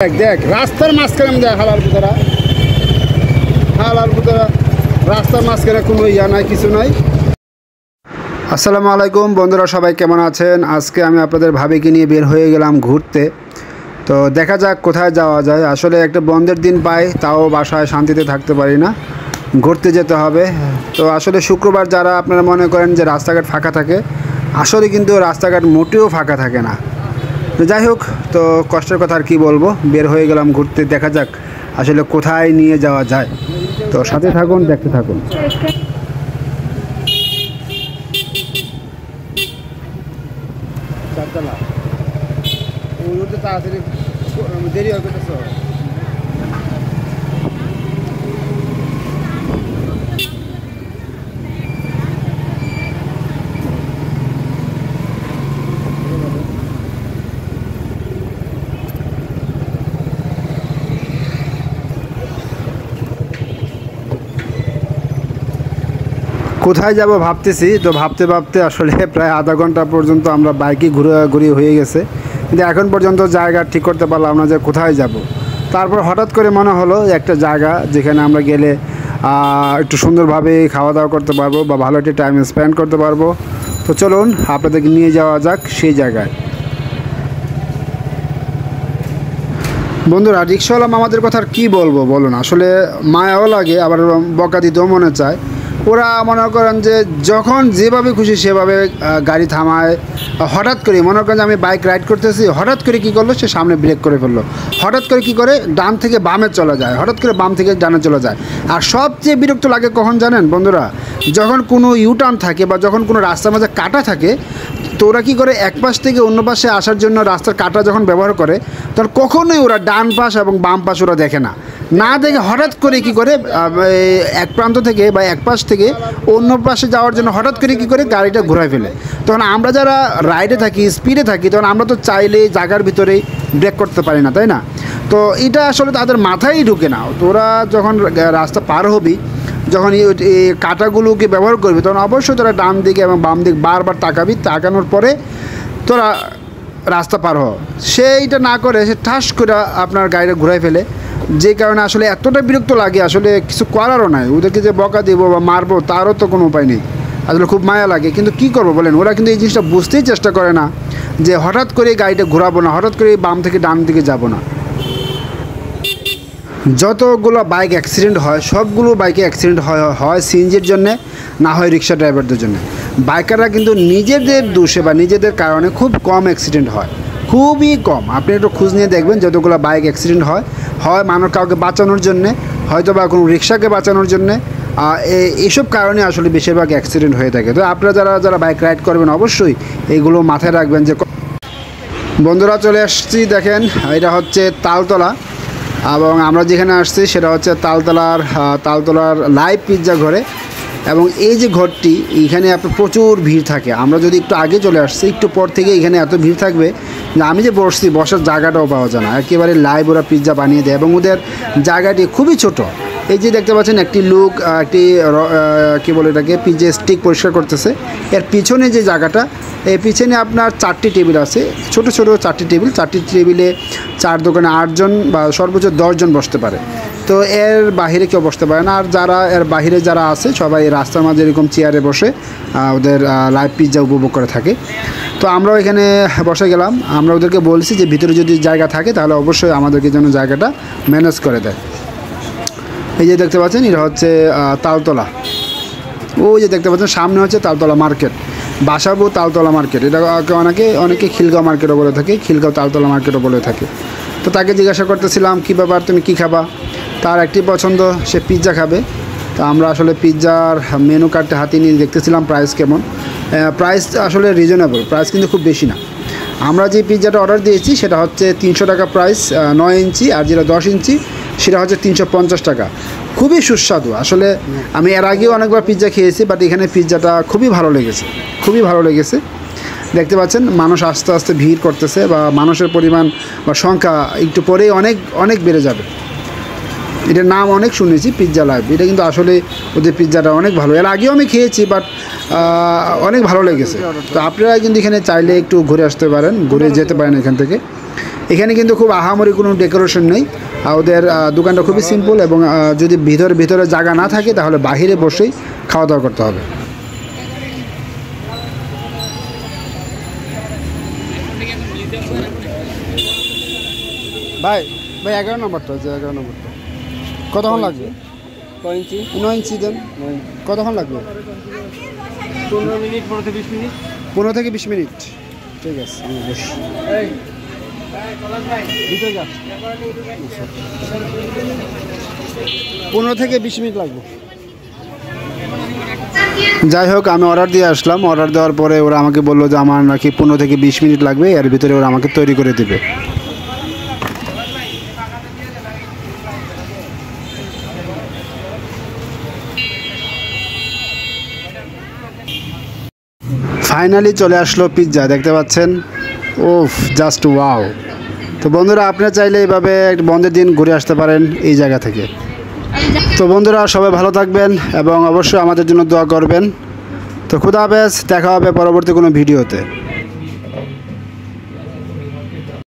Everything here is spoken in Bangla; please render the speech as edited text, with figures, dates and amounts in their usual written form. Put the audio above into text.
দেখ দেখ রাস্তার মাঝখানে দেখ হালার ভিতরা রাস্তার মাঝখানে কোনো ইয়া নাই, কিছু নাই। আসসালামু আলাইকুম বন্ধুরা, সবাই কেমন আছেন? আজকে আমি আপনাদের ভাবিকে নিয়ে বের হয়ে গেলাম ঘুরতে। তো দেখা যাক কোথায় যাওয়া যায়। আসলে একটা বন্ধের দিন পাই, তাও বাসায় শান্তিতে থাকতে পারি না, ঘুরতে যেতে হবে। তো আসলে শুক্রবার যারা আপনারা মনে করেন যে রাস্তাঘাট ফাঁকা থাকে, আসলে কিন্তু রাস্তাঘাট মোটেও ফাঁকা থাকে না। যাই হোক, তো কষ্টের কথা আর কি বলবো, বের হয়ে গেলাম ঘুরতে। দেখা যাক আসলে কোথায় নিয়ে যাওয়া যায়। তো সাথে থাকুন, দেখতে থাকুন। তাড়াতাড়ি দেরি হবে। কোথায় যাব ভাবতেছি, তো ভাবতে ভাবতে আসলে প্রায় আধা ঘন্টা পর্যন্ত আমরা বাইকে ঘুরি হয়ে গেছে, কিন্তু এখন পর্যন্ত জায়গা ঠিক করতে পারলাম না যে কোথায় যাব। তারপর হঠাৎ করে মনে হলো একটা জায়গা যেখানে আমরা গেলে একটু সুন্দরভাবে খাওয়া দাওয়া করতে পারবো বা ভালো একটা টাইম স্পেন্ড করতে পারবো। তো চলুন আপনাদেরকে নিয়ে যাওয়া যাক সেই জায়গায়। বন্ধুরা, রিক্সাওয়ালা আমাদের কথা আর কী বলবো বলুন, আসলে মায়াও লাগে, আবার বকা দিতেও মনে চায়। ওরা মনে করেন যে যখন যেভাবে খুশি সেভাবে গাড়ি থামায়। হঠাৎ করে মনে করেন যে আমি বাইক রাইড করতেছি, হঠাৎ করে কী করলো, সে সামনে ব্রেক করে ফেললো। হঠাৎ করে কী করে ডান থেকে বামে চলে যায়, হঠাৎ করে বাম থেকে ডানে চলে যায়। আর সবচেয়ে বিরক্ত লাগে কখন জানেন বন্ধুরা? যখন কোনো ইউটার্ন থাকে বা যখন কোনো রাস্তার মাঝে কাটা থাকে, তো ওরা কী করে এক পাশ থেকে অন্য পাশে আসার জন্য রাস্তার কাটা যখন ব্যবহার করে, তখন কখনোই ওরা ডান পাশ এবং বাম পাশ ওরা দেখে না দেখে হঠাৎ করে কী করে এক প্রান্ত থেকে বা এক পাশ থেকে অন্য পাশে যাওয়ার জন্য হঠাৎ করে কী করে গাড়িটা ঘোরায় ফেলে। তখন আমরা যারা রাইডে থাকি, স্পিডে থাকি, তখন আমরা তো চাইলে জায়গার ভিতরেই ব্রেক করতে পারি না, তাই না? তো এটা আসলে তাদের মাথায় ঢুকে না। তোরা যখন রাস্তা পার হবি, যখন এই কাঁটাগুলোকে ব্যবহার করবি, তখন অবশ্যই তোরা ডান দিকে এবং বাম দিকে বারবার তাকাবি। তাকানোর পরে তোরা রাস্তা পার হ। সেইটা না করে সে ঠাস করে আপনার গাড়িটা ঘুরাই ফেলে, যে কারণে আসলে এতটা বিরক্ত লাগে, আসলে কিছু করারও নাই। ওদেরকে যে বকা দেবো বা মারবো তারও তো কোনো উপায় নেই। আসলে খুব মায়া লাগে, কিন্তু কী করবো বলেন? ওরা কিন্তু এই জিনিসটা বুঝতেই চেষ্টা করে না যে হঠাৎ করে গাড়িটা ঘোরাবো না, হঠাৎ করে বাম থেকে ডান দিকে যাব না। যতগুলো বাইক অ্যাক্সিডেন্ট হয়, সবগুলো বাইকে অ্যাক্সিডেন্ট হয় সিএনজির জন্যে, না হয় রিক্সা ড্রাইভারদের জন্য। বাইকাররা কিন্তু নিজেদের দোষে বা নিজেদের কারণে খুব কম অ্যাক্সিডেন্ট হয়, খুবই কম। আপনি একটু খোঁজ নিয়ে দেখবেন, যতগুলো বাইক অ্যাক্সিডেন্ট হয় মানুষ কাউকে বাঁচানোর জন্যে, হয়তো বা কোনো রিক্সাকে বাঁচানোর জন্যে। এইসব কারণে আসলে বেশিরভাগ অ্যাক্সিডেন্ট হয়ে থাকে। তো আপনারা যারা বাইক রাইড করবেন, অবশ্যই এইগুলো মাথায় রাখবেন। যে বন্ধুরা, চলে আসছি, দেখেন এটা হচ্ছে তালতলা, এবং আমরা যেখানে আসছি সেটা হচ্ছে তালতলার লাইভ পিৎজা ঘরে। এবং এই যে ঘরটি, এইখানে আপনার প্রচুর ভিড় থাকে। আমরা যদি একটু আগে চলে আসছি, একটু পর থেকে এখানে এত ভিড় থাকবে যে আমি যে বসছি, বসার জায়গাটাও পাওয়া যায় না। একেবারে লাইভ ওরা পিৎজা বানিয়ে দেয়, এবং ওদের জায়গাটি খুবই ছোট। এই যে দেখতে পাচ্ছেন একটি লোক কী বলে এটাকে, পিৎজা স্টিক পরিষ্কার করতেছে। এর পিছনে যে জায়গাটা, এই পিছনে আপনার 4টি টেবিল আছে, ছোট ছোট 4টি টেবিল। 4টি টেবিলে 4 দোকানে 8 জন বা সর্বোচ্চ 10 জন বসতে পারে। তো এর বাহিরে কেউ বসতে পারে না। আর এর বাহিরে যারা আছে সবাই রাস্তার মাঝে এরকম চেয়ারে বসে ওদের লাইভ পিৎজা উপভোগ করে থাকে। তো আমরাও এখানে বসে গেলাম। আমরা ওদেরকে বলছি যে ভিতরে যদি জায়গা থাকে তাহলে অবশ্যই আমাদেরকে যেন জায়গাটা ম্যানেজ করে দেয়। এই যে দেখতে পাচ্ছেন, এটা হচ্ছে তালতলা। ওই যে দেখতে পাচ্ছেন সামনে হচ্ছে তালতলা মার্কেট, বাসাবো তালতলা মার্কেট। এটা অনেকে খিলগাঁও মার্কেটও বলে থাকে, খিলগাঁও তালতলা মার্কেটও বলে থাকে। তো তাকে জিজ্ঞাসা করতেছিলাম কী ব্যাপার, তুমি কী খাবা? তার একটি পছন্দ, সে পিৎজা খাবে। তো আমরা আসলে পিৎজার মেনু কার্ডটা হাতে নিয়ে দেখতেছিলাম প্রাইস কেমন। প্রাইস আসলে রিজনেবল, প্রাইস কিন্তু খুব বেশি না। আমরা যে পিৎজাটা অর্ডার দিয়েছি সেটা হচ্ছে 300 টাকা প্রাইস, 9 ইঞ্চি, আর যেটা 10 ইঞ্চি সেটা হচ্ছে 350 টাকা। খুবই সুস্বাদু। আসলে আমি এর আগেও অনেকবার পিৎজা খেয়েছি, বাট এখানে পিৎজাটা খুবই ভালো লেগেছে। দেখতে পাচ্ছেন মানুষ আস্তে আস্তে ভিড় করতেছে, বা মানুষের পরিমাণ বা সংখ্যা একটু পরেই অনেক বেড়ে যাবে। এটার নাম অনেক শুনেছি, পিৎজা লাইভ। এটা কিন্তু আসলে ওদের পিৎজাটা অনেক ভালো। এর আগেও আমি খেয়েছি, বাট অনেক ভালো লেগেছে। তো আপনারা কিন্তু এখানে চাইলে একটু ঘুরে আসতে পারেন, ঘুরে যেতে পারেন এখান থেকে। এখানে কিন্তু খুব আহামরি কোনো ডেকোরেশন নেই। ওদের দোকানটা খুবই সিম্পল, এবং যদি ভিতরে জায়গা না থাকে তাহলে বাহিরে বসেই খাওয়া দাওয়া করতে হবে। ভাই 11 নম্বরটা, যে 11 নম্বরটা কতক্ষণ লাগবে? 9 ইঞ্চি দেন। কতক্ষণ লাগবে? 15 মিনিট, 15 থেকে 20 মিনিট। 15 থেকে 20 মিনিট, ঠিক আছে। আমি বসি। 15 থেকে 20 মিনিট লাগবে। যাই হোক, আমি অর্ডার দিয়ে আসলাম। অর্ডার দেওয়ার পরে ওরা আমাকে বললো যে আমার নাকি 15 থেকে 20 মিনিট লাগবে, এর ভিতরে ওরা আমাকে তৈরি করে দেবে। ফাইনালি চলে আসলো পিৎজা, দেখতে পাচ্ছেন। ওফ, জাস্ট ওয়াও। তো বন্ধুরা, আপনারা চাইলে এইভাবে বন্ধের দিন ঘুরে আসতে পারেন এই জায়গা থেকে। তো বন্ধুরা, সবাই ভালো থাকবেন এবং অবশ্যই আমাদের জন্য দোয়া করবেন। তো খুদা হাফেজ, দেখা হবে পরবর্তী কোনো ভিডিওতে।